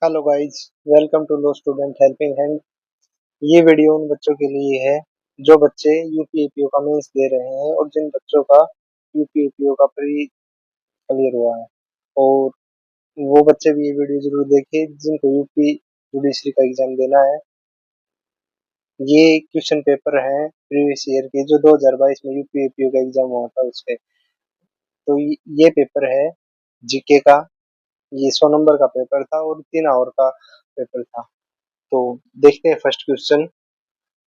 Hello guys, welcome to law student helping hand. ये video उन बच्चों के लिए है जो बच्चे यूपीएपीओ का मेंस दे रहे हैं और जिन बच्चों का यूपीएपीओ का प्री क्लियर हुआ है। और वो बच्चे भी ये वीडियो जरूर देखें जिनको यूपी जुडिशरी का एग्जाम देना है। ये क्वेश्चन पेपर है प्रीवियस ईयर के जो 2022 में यूपीएपीओ का एग्जाम हुआ था उसके। तो ये पेपर है जीके का। ये 100 नंबर का पेपर था और 3 आवर का पेपर था। तो देखते हैं फर्स्ट क्वेश्चन।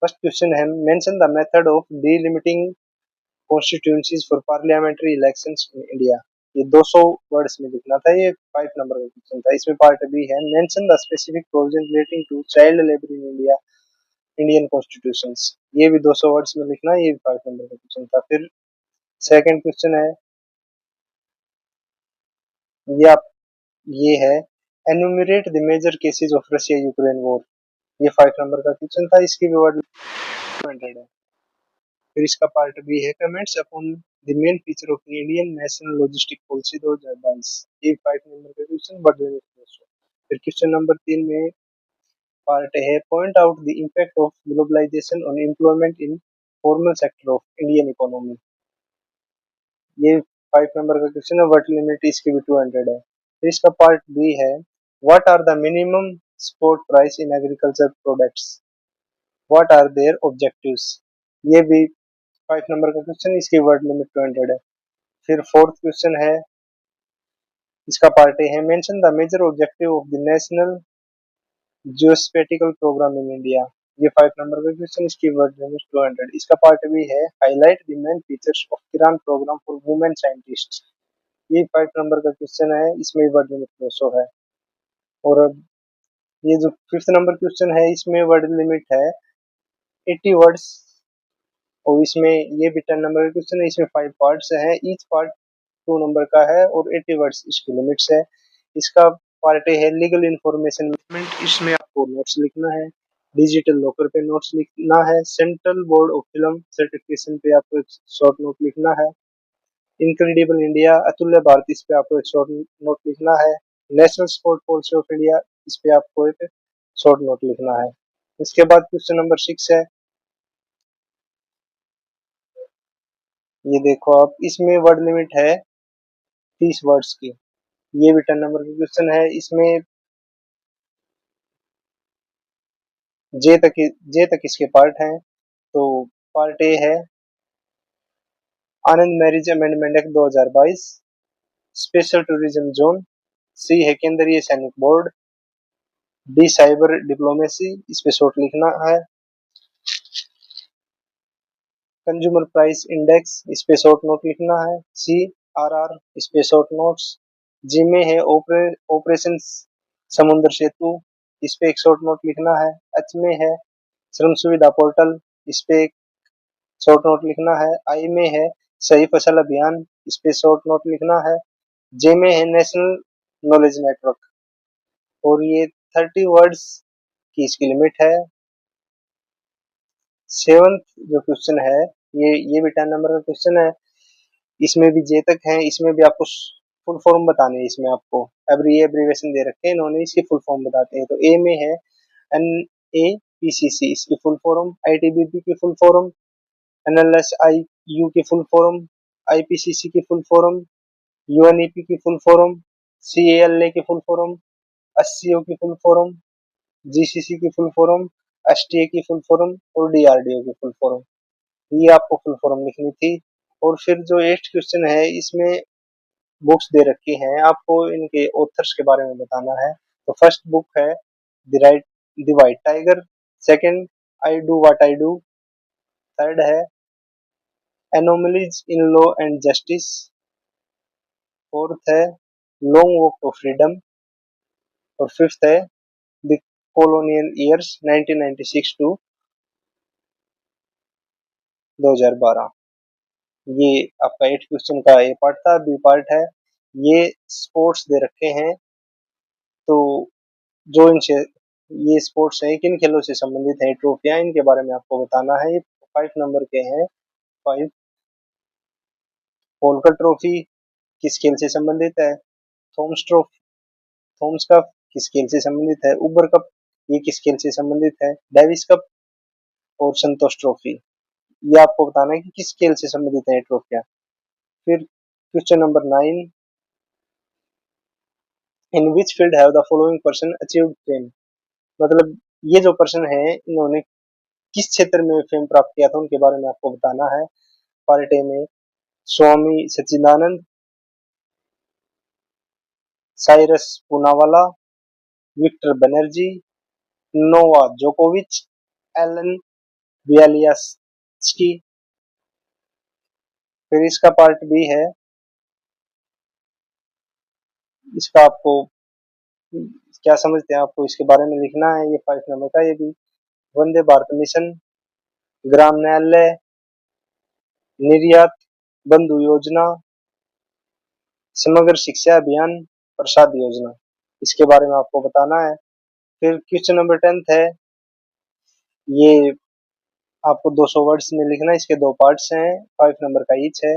फर्स्ट क्वेश्चन है, mention the method of delimiting constituencies for parliamentary elections in India. ये 200 वर्ड्स में लिखना था। ये 5 नंबर का क्वेश्चन था। इसमें पार्ट बी है, mention the specific provision relating to child labour in India Indian constitutions. ये भी 200 वर्ड्स में लिखना है। ये भी 5 नंबर का क्वेश्चन था। फिर सेकंड क्वेश्चन है, ये आप ये है, enumerate the major cases of Russia Ukraine war. ये 5 नंबर का क्वेश्चन था। इसकी भी वर्ड 200 है। फिर इसका पार्ट बी है, comments upon the main feature of the Indian national logistic policy 2022। ये 5 नंबर का क्वेश्चन बट फिर क्वेश्चन नंबर 3 में पार्ट है, point out the impact of globalisation on employment in formal sector of Indian economy. ये 5 number का question है। Word limit इसकी भी 200 है। फिर इसका पार्ट बी है, what are the minimum support price in agriculture products, what are their objectives. ये भी 5 नंबर का क्वेश्चन। इसकी वर्ड लिमिट 200 है। फिर फोर्थ क्वेश्चन है, इसका पार्ट ए है, mention the major objective of the national geospatial programme in India. ये 5 नंबर का क्वेश्चन। इसकी वर्ड लिमिट 200। इसका पार्ट भी है, highlight the main features of किरान प्रोग्राम फॉर वुमेन साइंटिस्ट। ये 5 नंबर का क्वेश्चन है। इसमें वर्ड लिमिट 200 है। और अब ये जो फिफ्थ नंबर क्वेश्चन है, इसमें वर्ड लिमिट है 80 वर्ड्स। और इसमें ये भी 10 नंबर का क्वेश्चन है। इसमें 5 पार्ट्स है, ईच पार्ट 2 नंबर का है और 80 वर्ड्स इसकी लिमिट्स है। इसका पार्ट है, लीगल इंफॉर्मेशन मैनेजमेंट। इसमें आपको नोट्स लिखना है। डिजिटल लॉकर पे नोट्स लिखना है। Central board of film certification पे आपको एक शॉर्ट नोट लिखना है। इनक्रेडिबल इंडिया अतुल्य भारत, इस पे आपको एक शॉर्ट नोट लिखना है। National sport policy of India, इस पे आपको एक शॉर्ट नोट लिखना है। इसके बाद क्वेश्चन नंबर 6 है, ये देखो आप, इसमें वर्ड लिमिट है 30 वर्ड्स की। ये भी 10 नंबर का क्वेश्चन है। इसमें जे तक इसके पार्ट हैं। तो पार्ट ए है, Anand marriage amendment act 2022, special tourism zone. C है केंद्रीय सैनिक बोर्ड। डी साइबर डिप्लोमेसी, इस पे शॉर्ट लिखना है। कंज्यूमर प्राइस इंडेक्स, इस पे शॉर्ट नोट लिखना है। सी आर आर, इस पे शॉर्ट नोट्स। जी में है ऑपरेशन समुद्र सेतु, इस पे एक शॉर्ट नोट लिखना है। एच में है श्रम सुविधा पोर्टल, इस पे एक शॉर्ट नोट लिखना है। आई में है सही फसल अभियान, इस पे शॉर्ट नोट लिखना है। जे में है नेशनल नॉलेज नेटवर्क। और ये 30 वर्ड्स की इसकी लिमिट है। सेवंथ जो क्वेश्चन है, ये भी 10 नंबर का क्वेश्चन है। इसमें भी जे तक है। इसमें भी आपको फुल फॉर्म बताने हैं। इसमें आपको एब्रीवेशन दे रखे हैं इन्होंने, इसकी फुल फॉर्म बताते हैं। तो ए में है N A P C C, इसकी full form. I T B P की full form, N L S I U की full form, I P C C की full form, U N E P की full form, C A L A की full form, S C O की full form, G C C की full form, S T A की full form और D R D O की full form. ये आपको full form लिखनी थी। और फिर जो 8th क्वेश्चन है, इसमें बुक्स दे रखी हैं, आपको इनके ऑथर्स के बारे में बताना है। तो फर्स्ट बुक है the right the white tiger. Second, I do what I do. Third है anomalies in law and justice. Fourth है लॉन्ग वॉक टू फ्रीडम। और फिफ्थ है द कॉलोनियल ईयर्स 1996 टू 2012। ये आपका 8th क्वेश्चन का A part था। B part है, ये स्पोर्ट्स दे रखे हैं। तो जो इनसे ये स्पोर्ट्स हैं, किन खेलों से संबंधित है, ट्रॉफियां, इनके बारे में आपको बताना है। ये 5 नंबर के हैं। 5, होलकर ट्रॉफी किस खेल से संबंधित है? थॉमस ट्रॉफी, थॉमस कप किस खेल से संबंधित है। उबर कप ये किस खेल से संबंधित है। डेविस कप और संतोष ट्रॉफी ये आपको बताना है कि किस खेल से संबंधित है ये ट्रॉफियां। फिर question number 9, in which field have the following person achieved fame. मतलब ये जो पर्सन है इन्होंने किस क्षेत्र में फेम प्राप्त किया था उनके बारे में आपको बताना है। पार्ट ए में स्वामी सच्चिदानंद, साइरस पूनावाला, विक्टर बनर्जी, नोवा जोकोविच, एलन बियालियास्की। फिर इसका पार्ट बी है, इसका आपको क्या समझते हैं आपको इसके बारे में लिखना है। ये 5 नंबर का ये भी। वंदे भारत मिशन, ग्राम न्यायालय, निर्यात बंधु योजना, समग्र शिक्षा अभियान, प्रसाद योजना। इसके बारे में आपको बताना है। फिर क्वेश्चन नंबर 10 है, ये आपको 200 वर्ड्स में लिखना है। इसके दो पार्ट्स हैं, 5 नंबर का ईच है।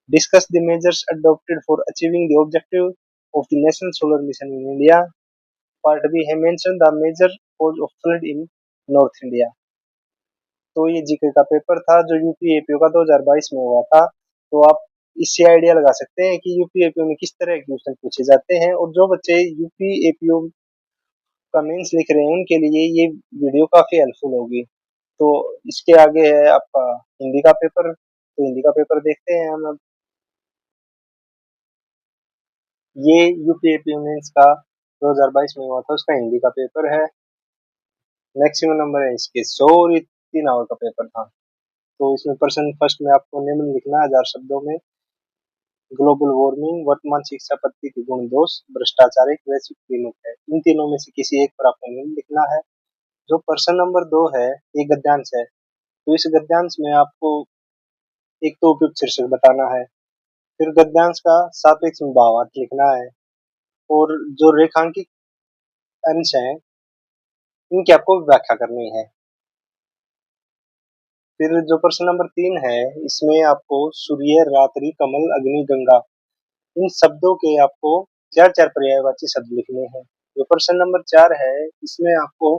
Discuss the measures adopted for achieving the objective of the national solar mission in India. Part B है, mention the major cause of flood in north India. तो ये जीके का पेपर था जो UP APO का 2022 में हुआ था। तो आप इससे आइडिया लगा सकते हैं कि यूपी एपीओ में किस तरह के क्वेश्चन पूछे जाते हैं। और जो बच्चे यूपी एपीओ का मेंस लिख रहे हैं उनके लिए ये वीडियो काफी हेल्पफुल होगी। तो इसके आगे है आपका हिंदी का पेपर। तो हिंदी का पेपर देखते हैं हम अब। ये यूपीएपी मेंस का 2022 में हुआ था, उसका हिंदी का पेपर है। मैक्सिमम नंबर है इसके 100 और ये 3 आवर का पेपर था। तो इसमें पर्सन फर्स्ट में आपको निम्न लिखना है 1000 शब्दों में। ग्लोबल वार्मिंग, वर्तमान शिक्षा पद्धति के गुण दोष, भ्रष्टाचार एक वैश्विक विमुख है। इन तीनों में से किसी एक पर आपको निम्न लिखना है। जो पर्सन नंबर 2 है ये गद्यांश है। तो इस गद्यांश में आपको एक तो उपयुक्त शीर्षक बताना है, फिर गद्यांश का सापेक्ष में भावार्थ लिखना है, और जो रेखांकित अंश हैं इनकी आपको व्याख्या करनी है। फिर जो प्रश्न नंबर 3 है इसमें आपको सूर्य, रात्रि, कमल, अग्नि, गंगा इन शब्दों के आपको चार चार पर्यायवाची शब्द लिखने हैं। जो प्रश्न नंबर 4 है इसमें आपको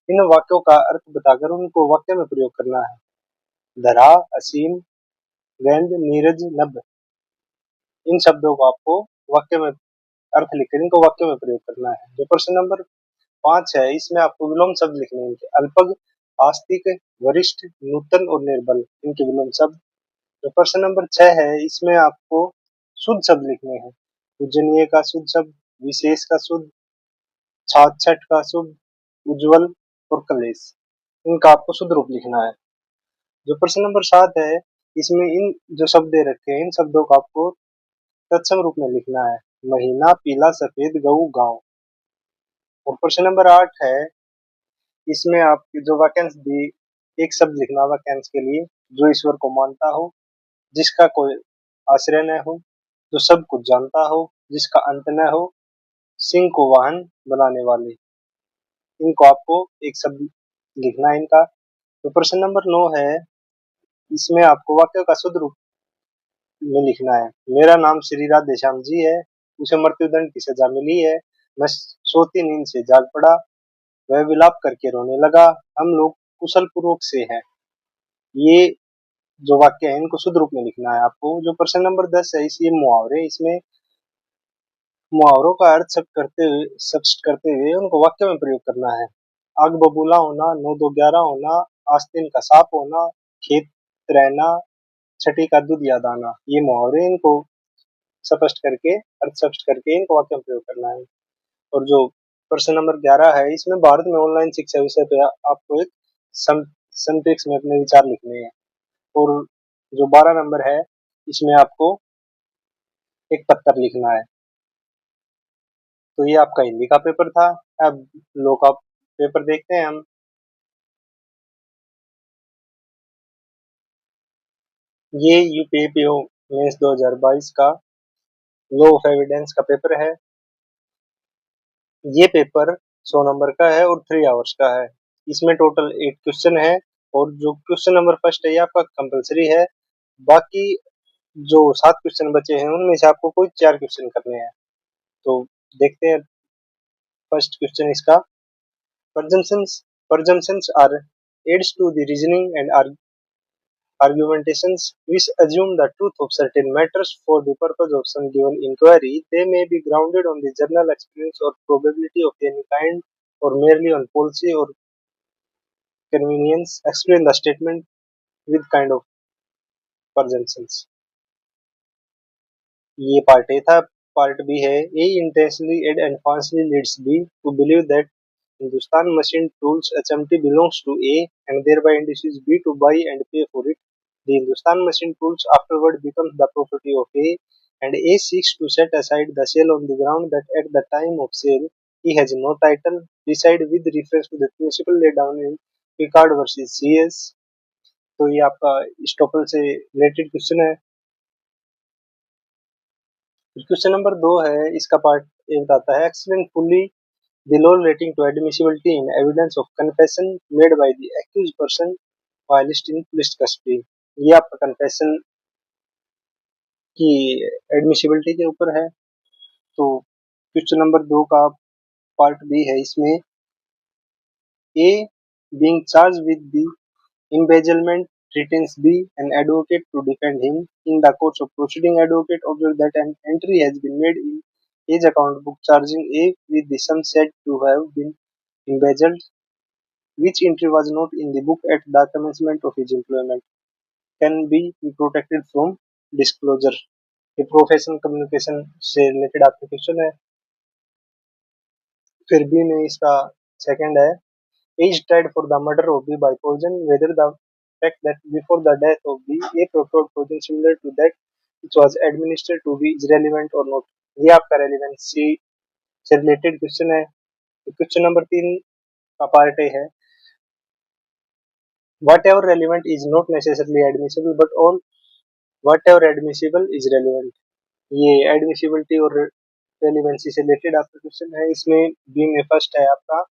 इन वाक्यों का अर्थ बताकर उनको वाक्य में प्रयोग करना है। धरा, असीम, गेंद, नीरज, नभ इन शब्दों को आपको वाक्य में अर्थ लिखकर इनको वाक्य में प्रयोग करना है। जो प्रश्न नंबर 5 है इसमें आपको विलोम शब्द लिखने हैं। अल्पज्ञ, आस्तिक, वरिष्ठ, नूतन और निर्बल इनके विलोम शब्द। जो प्रश्न नंबर 6 है इसमें आपको शुद्ध शब्द लिखने हैं। पूजनीय का शुद्ध शब्द, विशेष का शुद्ध, छाछठ का शुद्ध, उज्जवल और कलेश इनका आपको शुद्ध रूप लिखना है। जो प्रश्न नंबर 7 है इसमें इन जो शब्द दे रखे हैं इन शब्दों को आपको तत्सम रूप में लिखना है। महीना, पीला, सफेद, गऊ, गांव। और प्रश्न नंबर 8 है इसमें आपकी जो वाक्यांश दी, एक शब्द लिखना वाक्यांश के लिए। जो ईश्वर को मानता हो, जिसका कोई आश्रय न हो, जो सब कुछ जानता हो, जिसका अंत न हो, सिंह को वाहन बनाने वाले। इनको आपको एक शब्द लिखना है इनका। तो प्रश्न नंबर 9 है इसमें आपको वाक्य का शुद्ध रूप में लिखना है। मेरा नाम श्री राधे श्याम जी है, उसे मृत्युदंड की सजा मिली है, मैं सोती नींद से जाग पड़ा, वह विलाप करके रोने लगा, हम लोग कुशल पूर्वक से हैं। ये जो वाक्य है इनको शुद्ध रूप में लिखना है आपको। जो प्रश्न नंबर 10 है इस ये मुहावरे, इसमें मुहावरों का अर्थ स्पष्ट करते हुए उनको वाक्य में प्रयोग करना है। आग बबूला होना, 9 2 11 होना, आस्तीन का सांप होना, खेत रहना, छठी का दूध याद आना। ये मुहावरे इनको स्पष्ट करके अर्थ स्पष्ट करके इनको वाक्य में प्रयोग करना है। और जो प्रश्न नंबर 11 है इसमें भारत में ऑनलाइन शिक्षा विषय पे आपको एक संपेक्ष में अपने विचार लिखने हैं। और जो 12 नंबर है इसमें आपको एक पत्र लिखना है। तो ये आपका हिंदी का पेपर था। अब लो का पेपर देखते हैं हम। ये यूपीपीओ मेंस 2022 का लॉ ऑफ एविडेंस का पेपर है। ये पेपर 100 नंबर का है और 3 आवर्स का है। इसमें टोटल 8 क्वेश्चन है, और जो क्वेश्चन नंबर फर्स्ट है ये आपका कंपलसरी है। बाकी जो 7 क्वेश्चन बचे हैं उनमें से आपको कोई 4 क्वेश्चन करने हैं। तो देखते हैं फर्स्ट क्वेश्चन इसका, presumptions are aids to the reasoning and argumentations which assume the truth of certain matters for the purpose of some given inquiry. They may be grounded on the general experience or probability of any kind, or merely on policy or convenience. Explain the statement with kind of presumptions. ये part A था. Part B है, A intentionally and falsely leads B to believe that Hindustan Machine Tools HMT belongs to A and thereby induces B to buy and pay for it. The Hindustan Machine Tools afterward becomes the property of A, and A seeks to set aside the sale on the ground that at the time of sale he has no title. Decide with reference to the principle laid down in Picard versus CS. तो ये आपका estoppel से related question है. Question number 2 है, इसका part ए बताता है, explain fully the law relating to admissibility in evidence of confession made by the accused person while in police custody. ये आपका कन्फेशन की एडमिसिबिलिटी के ऊपर है. तो क्वेश्चन नंबर 2 का पार्ट बी है, इसमें ए being charged with the embezzlement threatens B an advocate to defend him. In the course of proceeding, advocate observed that an entry has been made in his account book charging A with the sum said to have been embezzled, which entry was not in the book at the commencement of his employment. Can be protected from disclosure. ये professional communication से related आपका question है. फिर B में इसका second है, is tried for the murder of B by poison, whether the fact that before the death of B, A procured poison similar to that which was administered to B is relevant or not. ये आपका relevancy से related question है. Question number 3 का part A है, whatever relevant is not necessarily admissible but all whatever admissible is relevant. ये admissibility और relevancy से related आपका क्वेश्चन है. इसमें बी में फर्स्ट है आपका,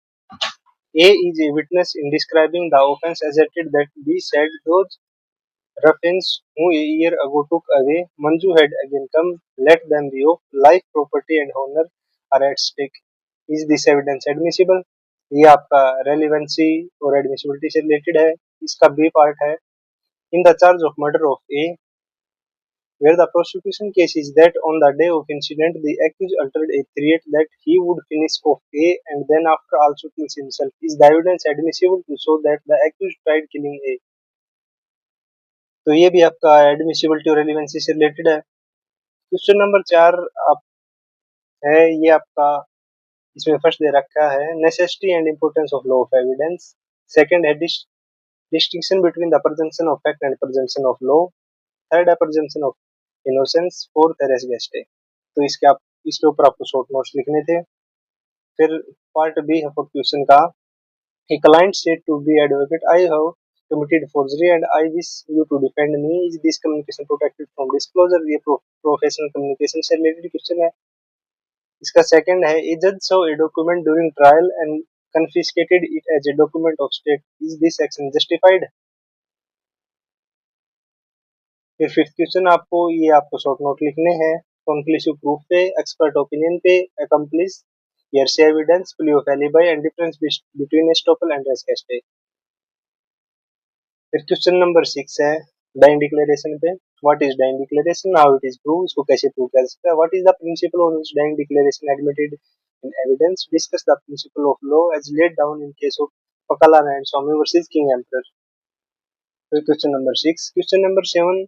A is a witness in describing the offense asserted that B said those ruffians who a year ago took away Manju had again come, let them be of life, property and honor are at stake. Is this evidence admissible? ये आपका relevancy और admissibility से related है. इसका B part है, in the charge of murder of A, where the prosecution case is that on the day of incident the accused uttered a threat that he would finish off A and then after also kills himself. Is the evidence admissible to show that the accused tried killing A? तो ये भी आपका admissibility और relevancy से related है. Question number 4 आप है, ये आपका इसमें फर्स्ट दे रखा है, necessity and importance of law of evidence. Second है, distinction between the presumption of fact and presumption of law. Third है, प्रेजम्पशन ऑफ इनोसेंस. फोर्थ है, रेस गेस्टे. तो इसके ऊपर आपको शॉर्ट नोट्स लिखने थे. फिर पार्ट बी है फॉर क्वेश्चन का, a client said to be advocate, I have committed forgery and I wish you to defend me. Is this communication protected from disclosure? ये प्रोफेशनल कम्युनिकेशन से related question है. इसका second है, a judge saw a document during trial and confiscated it as a document of state. Is this action justified? फिर fifth question आपको short note लिखने हैं, conclusive proof पे, एक्सपर्ट ओपिनियन पे, accomplish, hearsay evidence, plea of alibi and difference between estoppel and res gestae. फिर question number 6 है, dying declaration पे. What is dying declaration, how it is prove, इसको कैसे prove कर सकते हैं, what is the principle on which dying declaration admitted in evidence, discuss the principle of law as laid down in case of Pakalana and Swami versus king emperor. फिर question number 6. Question number 7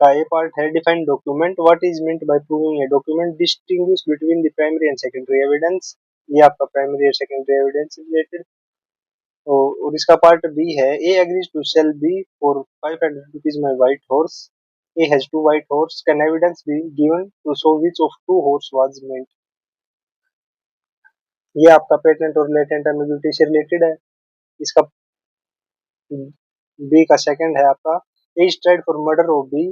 का ये part है, define document. What is meant bye proving a document, distinguish between the primary and secondary evidence. ये आपका primary और secondary evidence से related. और इसका पार्ट बी है, A agrees to sell B for 500 rupees my white horse. A has two white horse, can evidence be given to show which of two horse was meant. ये आपका patent और latent ambiguity से related है. इसका B का second है आपका, A is tried for murder of B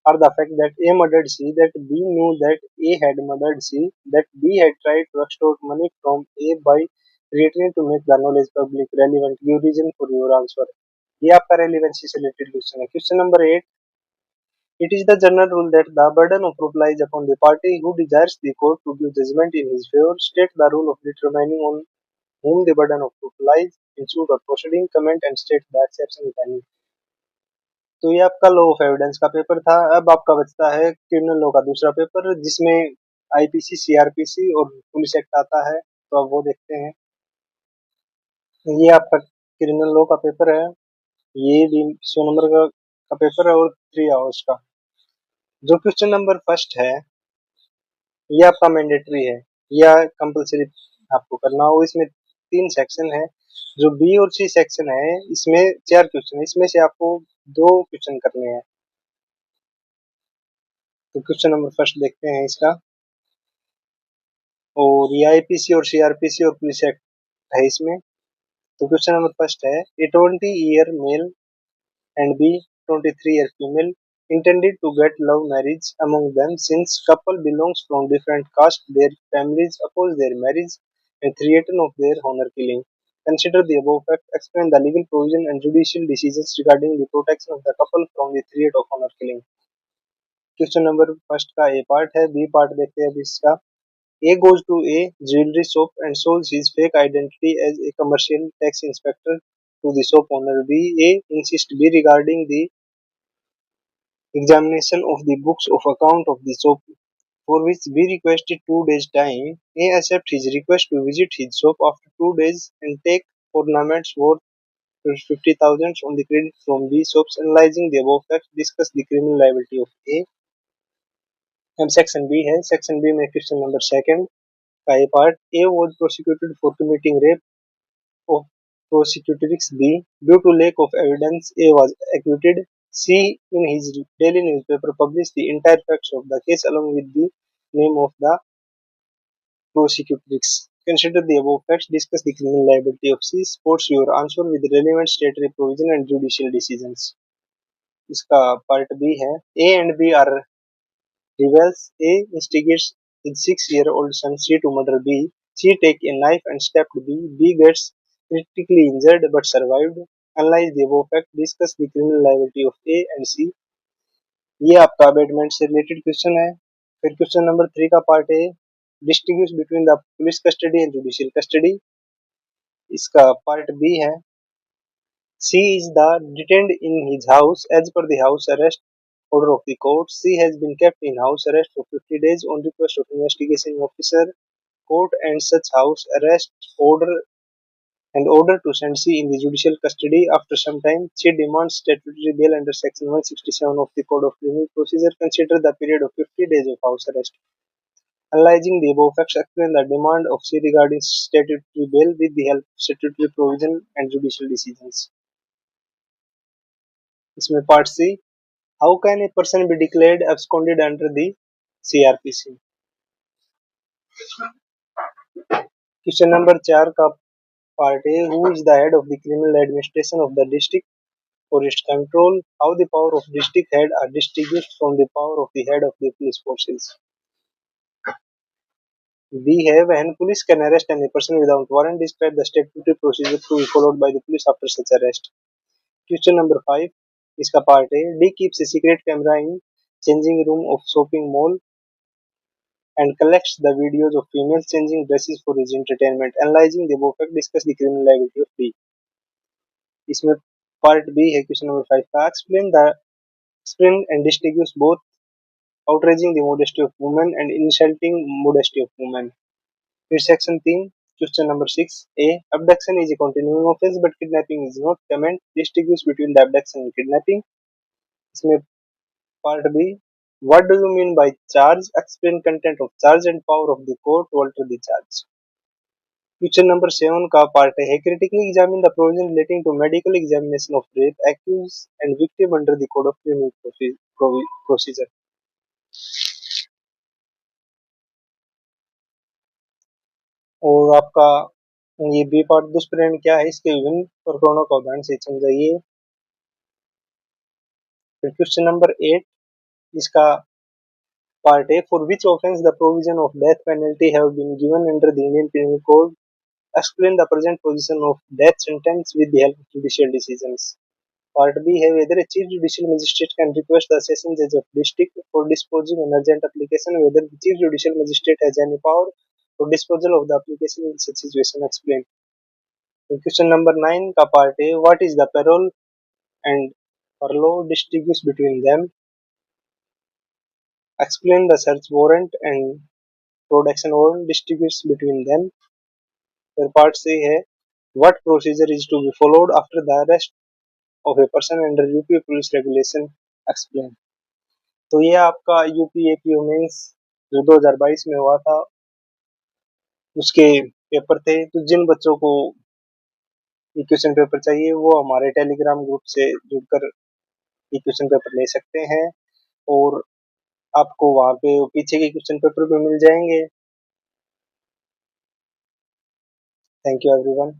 or the fact that A murdered C, that B knew that A had murdered C, that B had tried to extort money from A by threatening to make the knowledge public. Relevant. Give reason for your answer. ये आपका relevancy से related question है. Question number 8, It is the general rule that the burden of proof lies upon the party who desires the court to give judgment in his favor. State the rule of determining on whom the burden of proof lies in suit or proceeding. Comment and state the exception if any. तो ये आपका law of evidence का paper था। अब आपका बचता है criminal law का दूसरा पेपर, जिसमें आईपीसी, सीआरपीसी और पुलिस एक्ट आता है। तो अब वो देखते हैं। ये आपका क्रिमिनल लॉ का पेपर है। ये भी 100 नंबर का पेपर है और 3 आवर्स का। जो क्वेश्चन नंबर फर्स्ट है, ये आपका मैंडेटरी है या कंपलसरी आपको करना हो। इसमें 3 सेक्शन है। जो बी और सी सेक्शन है, इसमें 4 क्वेश्चन है। इसमें से आपको 2 क्वेश्चन करने हैं। तो क्वेश्चन नंबर फर्स्ट देखते हैं इसका। और ये आईपीसी और सीआरपीसी और पुलिस एक्ट है इसमें। तो क्वेश्चन नंबर फर्स्ट है, a 20-year male and B 23-year female intended to get love marriage among them. Since couple belongs from different caste, their families oppose their marriage and threaten of their honor killing. Consider the above fact, explain the legal provision and judicial decisions regarding the protection of the couple from the threat of honor killing. Question number first का A part है। B part देखते हैं अब इसका। A goes to a jewelry shop and shows his fake identity as a commercial tax inspector to the shop owner. B. A insists B regarding the examination of the books of account of the shop, for which B requested 2 days time. A accepts his request to visit his shop after 2 days and take ornaments worth 50,000 on the credit from B shops. Analyzing the above facts, discuss the criminal liability of A. अब section B है। Section B में question number second का ये part. A was prosecuted for committing rape of prosecutrix B. Due to lack of evidence, A was acquitted. C, in his daily newspaper, published the entire facts of the case along with the name of the prosecutrix. Consider the above facts, discuss the criminal liability of C, supports your answer with relevant statutory provision and judicial decisions. इसका part B है। A and B are rivals. A instigates his 6-year-old son C to murder B. C takes a knife and stabbed B. B gets critically injured but survived. Analyze the above fact. Discuss the criminal liability of A and C. ये आपका abetment से related question है। फिर question number 3 का part है, distinguish between the police custody and judicial custody. इसका part B है। C is the detained in his house as per the house arrest order of the court. C has been kept in house arrest for 50 days on request of investigation officer. Court and such house arrest order and order to send C in the judicial custody. After some time, C demands statutory bail under section 167 of the Code of Criminal Procedure. Consider the period of 50 days of house arrest. Analyzing the above facts, explain the demand of C regarding statutory bail with the help of statutory provision and judicial decisions. इसमें part C, how can a person be declared absconded under the CrPC. Question number 4 का part है, who is the head of the criminal administration of the district for its control, how the power of district head are distinguished from the power of the head of the police forces. B है, when police can arrest any person without warrant, describe the statutory procedure to be followed by the police after such arrest. Question number 5 इसका part है, D keeps a secret camera in changing room of shopping mall and collects the videos of females changing dresses for his entertainment. Analyzing the above fact, discuss the criminal liability of D. इसमें part B है question number 5 का, explain and distinguish both outraging the modesty of women and insulting modesty of women. फिर section 3 question number 6 A, abduction is a continuing offense but kidnapping is not. Comment, distinguish between the abduction and kidnapping. इसमें part B, what do you mean by charge? Explain content of charge and power of the court to alter the charge. Question number 7 का part है, critically examine the provision relating to medical examination of rape accused and victim under the code of criminal procedure. और आपका ये B part, दुष्प्रेरण क्या है, इसके विभिन्न प्रकरणों का उदाहरण से समझाइए। फिर क्वेश्चन नंबर 8 इसका पार्ट है, for which offence the provision of death penalty have been given under the Indian penal code, explain the present position of death sentence with the help of judicial decisions. Part B है whether a chief judicial magistrate can request the session judge of district for disposing an urgent application, whether the chief judicial magistrate has any power for disposal of the application in such situation. Explain. Question number 9 का part है what is the parole and furlough distinguish between them. Explain the search warrant and protection warrant distinguish between them. फिर part सी है what procedure is to be followed after the arrest of a person under UP police regulation. Explain. तो ये आपका UP APO mains जो 2022 में हुआ था उसके पेपर थे। तो जिन बच्चों को ये क्वेश्चन पेपर चाहिए वो हमारे टेलीग्राम ग्रुप से जुड़कर ये क्वेश्चन पेपर ले सकते हैं और आपको वहाँ पे पीछे के क्वेश्चन पेपर भी मिल जाएंगे। Thank you everyone.